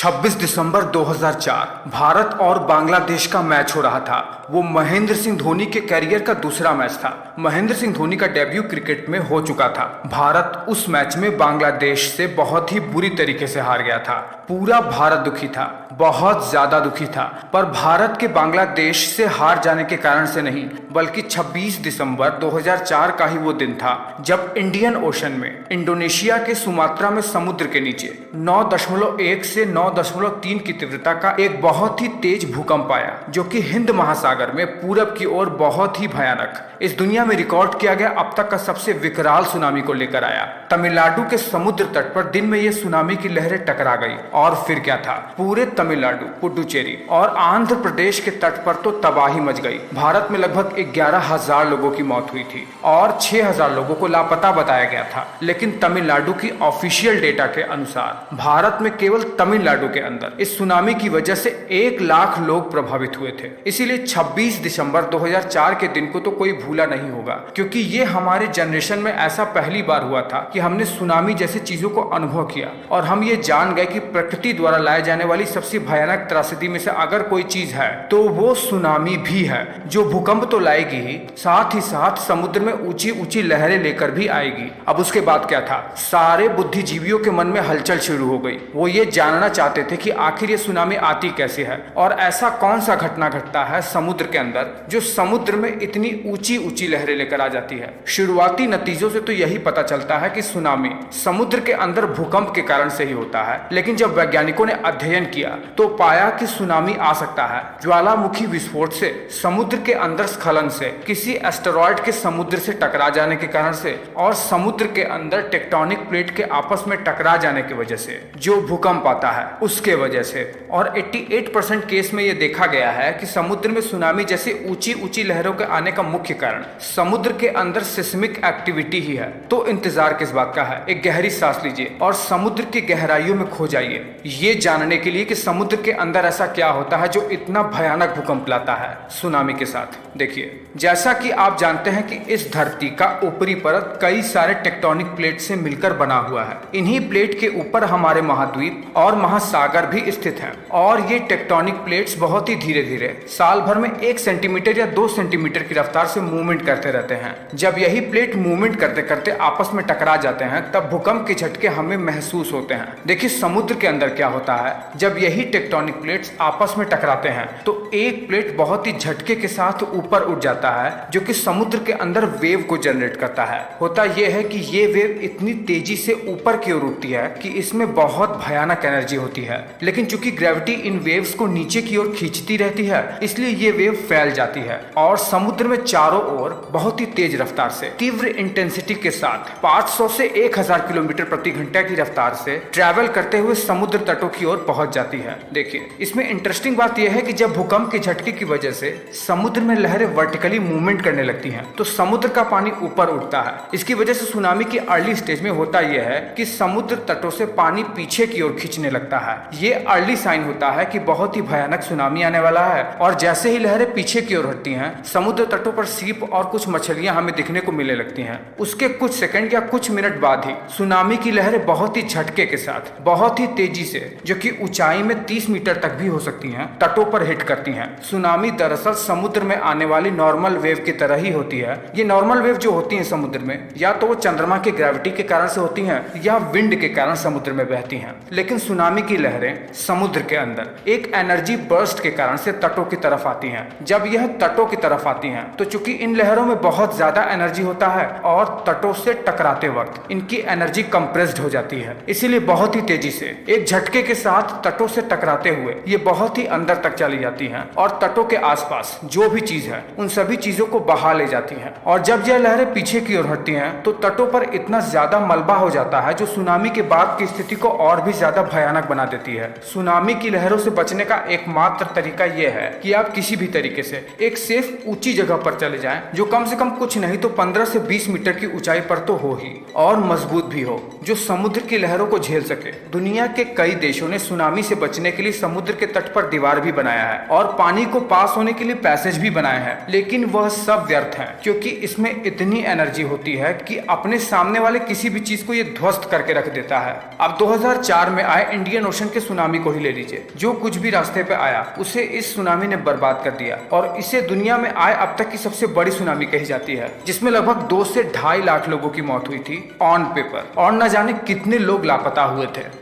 26 दिसंबर 2004 भारत और बांग्लादेश का मैच हो रहा था। वो महेंद्र सिंह धोनी के कैरियर का दूसरा मैच था। महेंद्र सिंह धोनी का डेब्यू क्रिकेट में हो चुका था। भारत उस मैच में बांग्लादेश से बहुत ही बुरी तरीके से हार गया था। पूरा भारत दुखी था, बहुत ज्यादा दुखी था। पर भारत के बांग्लादेश से हार जाने के कारण से नहीं, बल्कि 26 दिसंबर 2004 का ही वो दिन था जब इंडियन ओशन में इंडोनेशिया के सुमात्रा में समुद्र के नीचे 9.1 से 9.3 की तीव्रता का एक बहुत ही तेज भूकंप आया, जो कि हिंद महासागर में पूरब की ओर बहुत ही भयानक, इस दुनिया में रिकॉर्ड किया गया अब तक का सबसे विकराल सुनामी को लेकर आया। तमिलनाडु के समुद्र तट पर दिन में ये सुनामी की लहरें टकरा गई और फिर क्या था, पूरे तमिलनाडु, पुडुचेरी और आंध्र प्रदेश के तट पर तो तबाही मच गई। भारत में लगभग 11,000 लोगों की मौत हुई थी और 6,000 लोगों को लापता बताया गया था। लेकिन तमिलनाडु की ऑफिशियल डेटा के अनुसार भारत में केवल तमिलनाडु के अंदर इस सुनामी की वजह से 1 लाख लोग प्रभावित हुए थे। इसीलिए 26 दिसंबर 2004 के दिन को तो कोई भूला नहीं होगा, क्योंकि ये हमारे जनरेशन में ऐसा पहली बार हुआ था कि हमने सुनामी जैसी चीजों को अनुभव किया और हम ये जान गए कि प्रकृति द्वारा लाए जाने वाली सबसे भयानक त्रासदी में से अगर कोई चीज है तो वो सुनामी भी है, जो भूकंप तो लाएगी ही, साथ ही साथ समुद्र में ऊंची ऊंची लहरें लेकर भी आएगी। अब उसके बाद क्या था, सारे बुद्धिजीवियों के मन में हलचल शुरू हो गई। वो ये जानना चाहते थे कि आखिर ये सुनामी आती कैसे है और ऐसा कौन सा घटना घटता है समुद्र के अंदर जो समुद्र में इतनी ऊंची ऊंची लहरें लेकर आ जाती है। शुरुआती नतीजों से तो यही पता चलता है कि सुनामी समुद्र के अंदर भूकंप के कारण से ही होता है, लेकिन जब वैज्ञानिकों ने अध्ययन किया तो पाया कि सुनामी आ सकता है ज्वालामुखी विस्फोट से, समुद्र के अंदर स्खलन से, किसी एस्टेरॉयड के समुद्र से टकरा जाने के कारण से और समुद्र के अंदर टेक्टोनिक प्लेट के आपस में टकरा जाने की वजह से जो भूकंप आता है उसके वजह से। और 88% केस में यह देखा गया है कि समुद्र में सुनामी जैसी ऊंची ऊंची लहरों के आने का मुख्य कारण समुद्र के अंदर सिस्मिक एक्टिविटी ही है। तो इंतजार किस बात का है, एक गहरी सांस लीजिए और समुद्र की गहराइयों में खो जाइए, ये जानने के लिए कि समुद्र के अंदर ऐसा क्या होता है जो इतना भयानक भूकंप लाता है सुनामी के साथ। देखिए, जैसा कि आप जानते हैं कि इस धरती का ऊपरी परत कई सारे टेक्टोनिक प्लेट से मिलकर बना हुआ है। इन्हीं प्लेट के ऊपर हमारे महाद्वीप और महासागर भी स्थित हैं और ये टेक्टोनिक प्लेट्स बहुत ही धीरे धीरे साल भर में 1 सेंटीमीटर या 2 सेंटीमीटर की रफ्तार से मूवमेंट करते रहते हैं। जब यही प्लेट मूवमेंट करते करते आपस में टकरा जाते हैं तब भूकंप के झटके हमें महसूस होते हैं। देखिए, समुद्र के अंदर क्या होता है, जब यही टेक्टोनिक प्लेट्स आपस में टकराते हैं तो एक प्लेट बहुत ही झटके के साथ ऊपर उठ जाता है, जो कि समुद्र के अंदर वेव को जनरेट करता है। होता यह है कि ये वेव इतनी तेजी से ऊपर की ओर उठती है कि इसमें बहुत भयानक एनर्जी होती है, लेकिन चूंकि ग्रेविटी इन वेव्स को नीचे की ओर खींचती रहती है इसलिए ये वेव फैल जाती है और समुद्र में चारों ओर बहुत ही तेज रफ्तार से, तीव्र इंटेंसिटी के साथ 500 से 1000 किलोमीटर प्रति घंटा की रफ्तार से ट्रैवल करते हुए समुद्र तटों की ओर पहुंच जाती है। देखिए, इसमें इंटरेस्टिंग बात यह है कि जब भूकंप के झटके की वजह से समुद्र में लहरें वर्टिकली मूवमेंट करने लगती हैं तो समुद्र का पानी ऊपर उठता है। इसकी वजह से सुनामी की अर्ली स्टेज में होता यह है कि समुद्र तटों से पानी पीछे की ओर खींचने लगता है। ये अर्ली साइन होता है कि बहुत ही भयानक सुनामी आने वाला है। और जैसे ही लहरें पीछे की ओर हटती हैं, समुद्र तटों पर सीप और कुछ मछलियां हमें दिखने को मिलने लगती हैं। उसके कुछ सेकंड या कुछ मिनट बाद ही सुनामी की लहरें बहुत ही झटके के साथ, बहुत ही तेजी से, जो कि ऊंचाई में 30 मीटर तक भी हो सकती हैं, तटों पर हिट करती हैं। सुनामी दरअसल समुद्र में आने वाली नॉर्मल वेव की तरह ही होती है। ये नॉर्मल वेव जो होती है समुद्र में, या तो वो चंद्रमा के ग्रेविटी के कारण से होती हैं या विंड के कारण समुद्र में बहती हैं। लेकिन सुनामी की लहरें समुद्र के अंदर एक एनर्जी बर्स्ट के कारण से तटों की तरफ आती हैं। जब यह तटों की तरफ आती हैं तो चूंकि इन लहरों में बहुत ज्यादा एनर्जी होता है और तटों से टकराते वक्त इनकी एनर्जी कंप्रेस्ड हो जाती है, इसीलिए बहुत ही तेजी से एक झटके के साथ तटों से टकराते हुए ये बहुत ही अंदर तक चली जाती हैं और तटों के आसपास जो भी चीज है उन सभी चीजों को बहा ले जाती हैं। और जब यह लहरें पीछे की ओर हटती हैं तो तटों पर इतना ज्यादा मलबा हो जाता है जो सुनामी के बाद की स्थिति को और भी ज्यादा भयानक बना देती है। सुनामी की लहरों से बचने का एकमात्र तरीका यह है कि आप किसी भी तरीके से एक सेफ ऊंची जगह पर चले जाएं, जो कम से कम कुछ नहीं तो 15 से 20 मीटर की ऊंचाई पर तो हो ही, और मजबूत भी हो, जो समुद्र की लहरों को झेल सके। दुनिया के कई देशों ने सुनामी से बचने के लिए समुद्र के तट पर दीवार भी बनाया है और पानी को पास होने के लिए पैसेज भी बनाए हैं, लेकिन वह सब व्यर्थ है, क्योंकि इसमें इतनी एनर्जी होती है कि अपने सामने वाले किसी भी चीज को ये ध्वस्त करके रख देता है। अब 2004 में आए इंडियन ओशन के सुनामी को ही ले लीजिए। जो कुछ भी रास्ते पे आया उसे इस सुनामी ने बर्बाद कर दिया और इसे दुनिया में आए अब तक की सबसे बड़ी सुनामी कही जाती है, जिसमें लगभग 2 से 2.5 लाख लोगों की मौत हुई थी ऑन पेपर और न जाने कितने लोग लापता हुए थे।